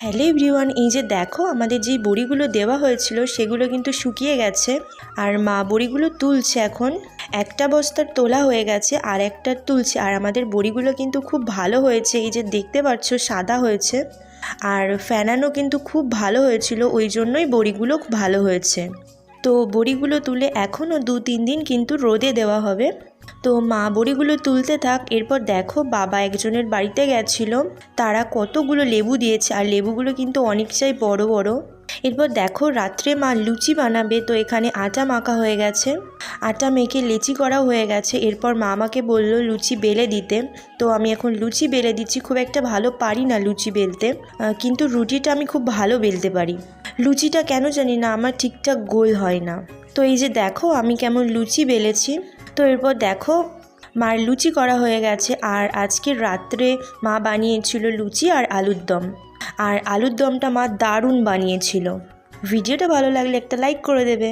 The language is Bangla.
হ্যালো এভরিওয়ান, এই যে দেখো আমাদের যেই বড়িগুলো দেওয়া হয়েছিল সেগুলো কিন্তু শুকিয়ে গেছে। আর মা বড়িগুলো তুলছে এখন। একটা বস্তার তোলা হয়ে গেছে আর একটা তুলছে। আর আমাদের বড়িগুলো কিন্তু খুব ভালো হয়েছে, এই যে দেখতে পাচ্ছ সাদা হয়েছে। আর ফেনানো কিন্তু খুব ভালো হয়েছিল, ওই জন্যই বড়িগুলো খুব ভালো হয়েছে। তো বড়িগুলো তুলে এখনও 2-3 দিন কিন্তু রোদে দেওয়া হবে। তো মা বড়িগুলো তুলতে থাক। এরপর দেখো বাবা একজনের বাড়িতে গেছিলো, তারা কতগুলো লেবু দিয়েছে আর লেবুগুলো কিন্তু অনেকটাই বড় বড়। এরপর দেখো রাত্রে মা লুচি বানাবে, তো এখানে আটা মাখা হয়ে গেছে, আটা মেখে লেচি করা হয়ে গেছে। এরপর মা আমাকে বললো লুচি বেলে দিতে, তো আমি এখন লুচি বেলে দিচ্ছি। খুব একটা ভালো পারি না লুচি বেলতে, কিন্তু রুটিটা আমি খুব ভালো বেলতে পারি। লুচিটা কেন জানি না আমার ঠিকঠাক গোল হয় না। তো এই যে দেখো আমি কেমন লুচি বেলেছি। তো এরপর দেখো মার লুচি করা হয়ে গেছে। আর আজকে রাত্রে মা বানিয়েছিল লুচি আর আলুর দম। আর আলুর দমটা মা দারুণ বানিয়েছিল। ভিডিওটা ভালো লাগলে একটা লাইক করে দেবে।